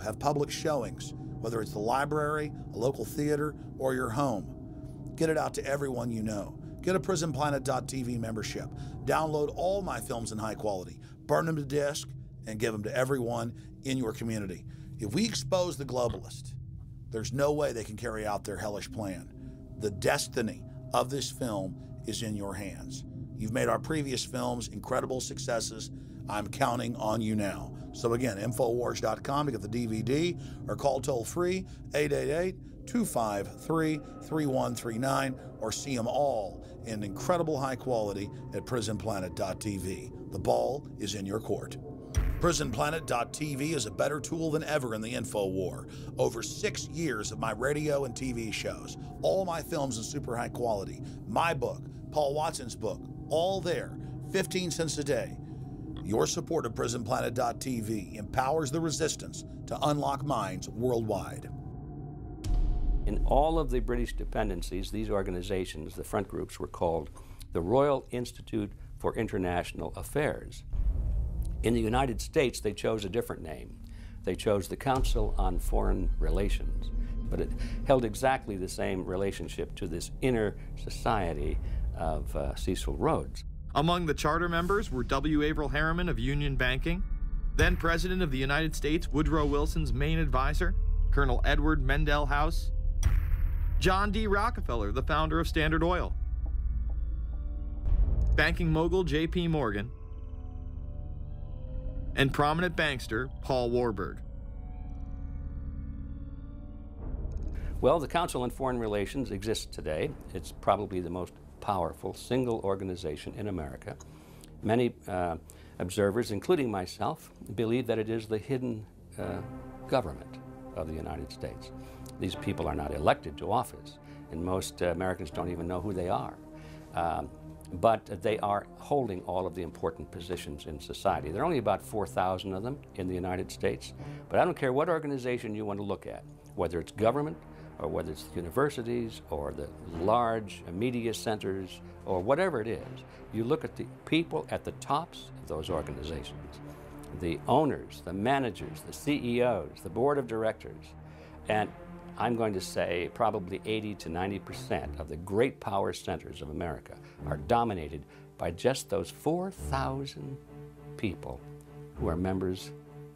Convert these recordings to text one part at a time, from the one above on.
have public showings, whether it's the library, a local theater, or your home. Get it out to everyone you know. Get a PrisonPlanet.tv membership. Download all my films in high quality, burn them to disk, and give them to everyone in your community. If we expose the globalist, there's no way they can carry out their hellish plan. The destiny of this film is in your hands. You've made our previous films incredible successes. I'm counting on you now. So again, Infowars.com to get the DVD or call toll-free 888-253-3139 or see them all in incredible high quality at PrisonPlanet.tv. The ball is in your court. PrisonPlanet.tv is a better tool than ever in the info war. Over 6 years of my radio and TV shows, all my films in super high quality, my book, Paul Watson's book, all there, 15 cents a day. Your support of PrisonPlanet.tv empowers the resistance to unlock minds worldwide. In all of the British dependencies, these organizations, the front groups, were called the Royal Institute for International Affairs. In the United States, they chose a different name. They chose the Council on Foreign Relations, but it held exactly the same relationship to this inner society of Cecil Rhodes. Among the charter members were W. Averill Harriman of Union Banking, then President of the United States Woodrow Wilson's main advisor, Colonel Edward Mendell House, John D. Rockefeller, the founder of Standard Oil, banking mogul J.P. Morgan, and prominent bankster Paul Warburg. Well, the Council on Foreign Relations exists today. It's probably the most powerful single organization in America. Many observers, including myself, believe that it is the hidden government of the United States. These people are not elected to office, and most Americans don't even know who they are. But they are holding all of the important positions in society. There are only about 4,000 of them in the United States, but I don't care what organization you want to look at, whether it's government, or whether it's the universities, or the large media centers, or whatever it is. You look at the people at the tops of those organizations, the owners, the managers, the CEOs, the board of directors, and I'm going to say probably 80 to 90% of the great power centers of America are dominated by just those 4,000 people who are members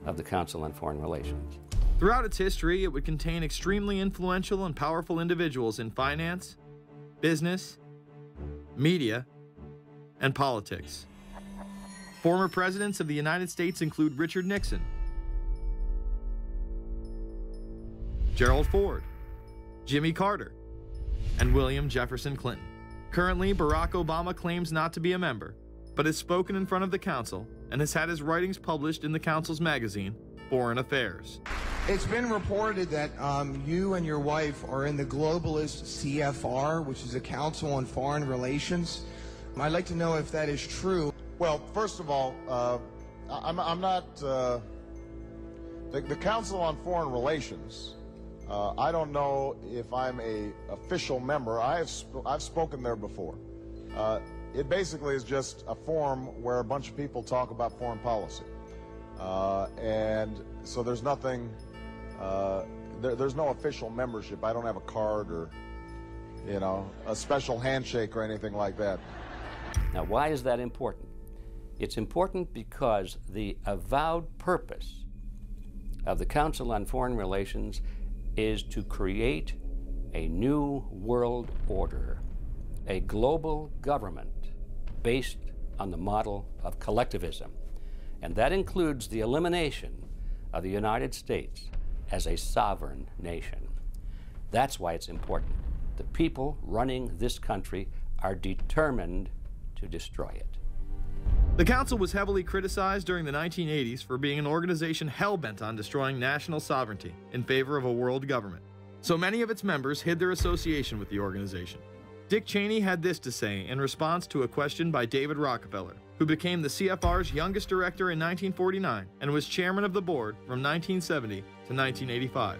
of the Council on Foreign Relations. Throughout its history, it would contain extremely influential and powerful individuals in finance, business, media, and politics. Former presidents of the United States include Richard Nixon, Gerald Ford, Jimmy Carter, and William Jefferson Clinton. Currently, Barack Obama claims not to be a member, but has spoken in front of the Council and has had his writings published in the Council's magazine, Foreign Affairs. It's been reported that you and your wife are in the globalist CFR, which is the Council on Foreign Relations. I'd like to know if that is true. Well, first of all, I'm not the Council on Foreign Relations. I don't know if I'm a official member. I've spoken there before. It basically is just a forum where a bunch of people talk about foreign policy, and so there's nothing. There's no official membership. I don't have a card or, you know, a special handshake or anything like that. Now, why is that important? It's important because the avowed purpose of the Council on Foreign Relations is to create a new world order, a global government based on the model of collectivism. And that includes the elimination of the United States as a sovereign nation. That's why it's important. The people running this country are determined to destroy it. The Council was heavily criticized during the 1980s for being an organization hell-bent on destroying national sovereignty in favor of a world government. So many of its members hid their association with the organization. Dick Cheney had this to say in response to a question by David Rockefeller, who became the CFR's youngest director in 1949 and was chairman of the board from 1970 to 1985.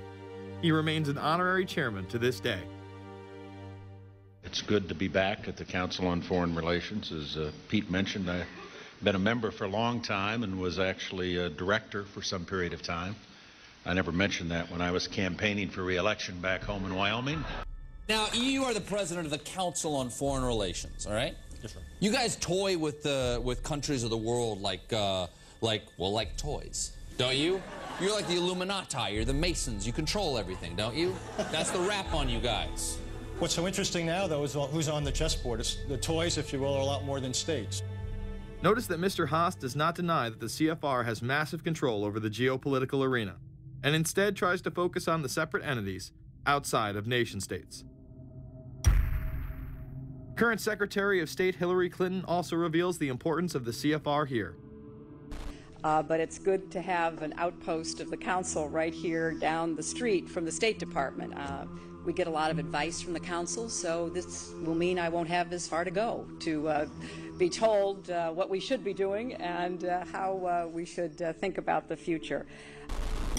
He remains an honorary chairman to this day. It's good to be back at the Council on Foreign Relations. As Pete mentioned, I've been a member for a long time and was actually a director for some period of time. I never mentioned that when I was campaigning for re-election back home in Wyoming. Now, you are the president of the Council on Foreign Relations, all right? Yes, sir. You guys toy with countries of the world like toys, don't you? You're like the Illuminati, you're the Masons, you control everything, don't you? That's the rap on you guys. What's so interesting now, though, is who's on the chessboard. It's the toys, if you will, are a lot more than states. Notice that Mr. Haas does not deny that the CFR has massive control over the geopolitical arena, and instead tries to focus on the separate entities outside of nation-states. Current Secretary of State Hillary Clinton also reveals the importance of the CFR here. But it's good to have an outpost of the council right here down the street from the State Department. We get a lot of advice from the council, so this will mean I won't have as far to go to be told what we should be doing and how we should think about the future.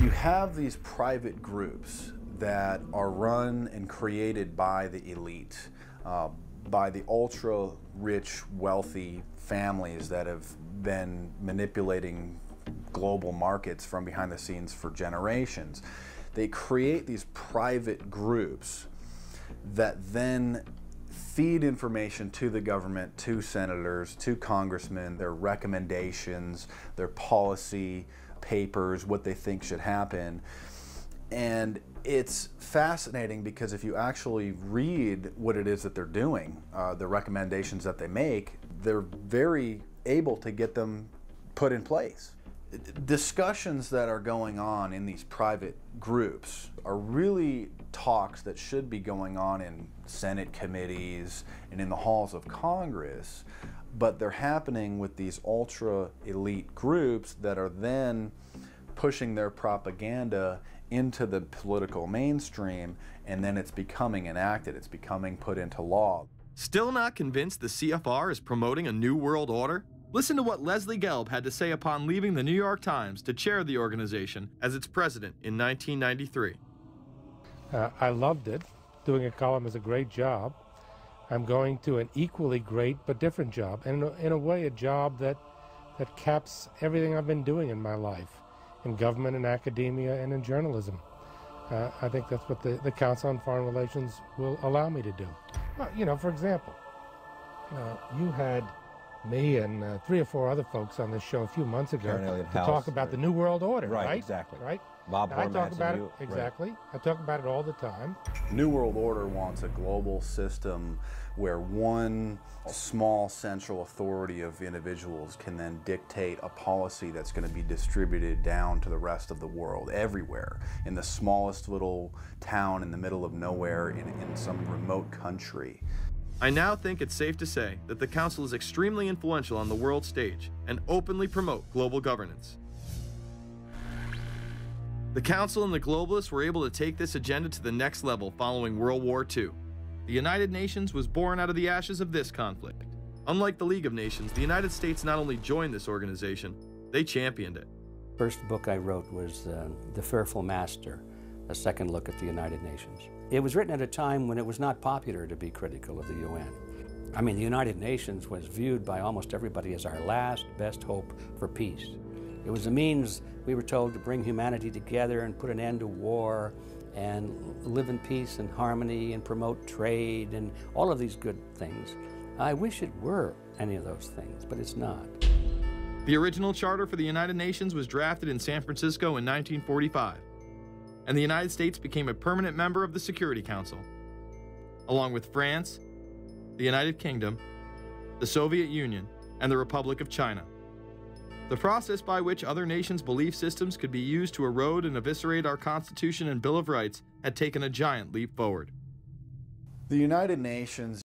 You have these private groups that are run and created by the elite, by the ultra-rich, wealthy families that have been manipulating global markets from behind the scenes for generations. They create these private groups that then feed information to the government, to senators, to congressmen, their recommendations, their policy papers, what they think should happen. And it's fascinating because if you actually read what it is that they're doing, the recommendations that they make, they're very able to get them put in place. Discussions that are going on in these private groups are really talks that should be going on in Senate committees and in the halls of Congress, but they're happening with these ultra-elite groups that are then pushing their propaganda into the political mainstream, and then it's becoming enacted, it's becoming put into law. Still not convinced the CFR is promoting a new world order? Listen to what Leslie Gelb had to say upon leaving the New York Times to chair the organization as its president in 1993. I loved it. Doing a column is a great job. I'm going to an equally great but different job, and in a way a job that caps everything I've been doing in my life, in government, in academia, and in journalism. I think that's what the Council on Foreign Relations will allow me to do. Well, you know, for example, you had me and 3 or 4 other folks on this show a few months ago to talk about the New World Order, right? Exactly. Right? Bob I talk about it, you, exactly. Right. I talk about it all the time. New World Order wants a global system where one small central authority of individuals can then dictate a policy that's going to be distributed down to the rest of the world, everywhere, in the smallest little town in the middle of nowhere in some remote country. I now think it's safe to say that the Council is extremely influential on the world stage and openly promote global governance. The Council and the globalists were able to take this agenda to the next level following World War II. The United Nations was born out of the ashes of this conflict. Unlike the League of Nations, the United States not only joined this organization, they championed it. First book I wrote was The Fearful Master, a second look at the United Nations. It was written at a time when it was not popular to be critical of the UN. I mean, the United Nations was viewed by almost everybody as our last best hope for peace. It was a means, we were told, to bring humanity together and put an end to war and live in peace and harmony and promote trade and all of these good things. I wish it were any of those things, but it's not. The original charter for the United Nations was drafted in San Francisco in 1945, and the United States became a permanent member of the Security Council, along with France, the United Kingdom, the Soviet Union, and the Republic of China. The process by which other nations' belief systems could be used to erode and eviscerate our Constitution and Bill of Rights had taken a giant leap forward. The United Nations